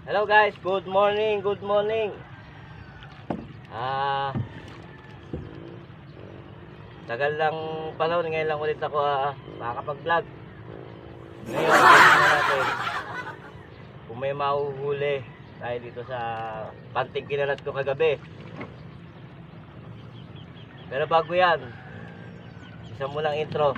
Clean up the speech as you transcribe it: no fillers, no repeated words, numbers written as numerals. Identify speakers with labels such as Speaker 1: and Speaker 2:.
Speaker 1: Hello guys, good morning, good morning. Tagal lang panahon, ngayon lang ulit ako makakapag-vlog. Ngayon, tingnan natin kung may mahuhuli tayo dito sa panting kinalat ko kagabi. Pero bago yan, isa mo lang intro.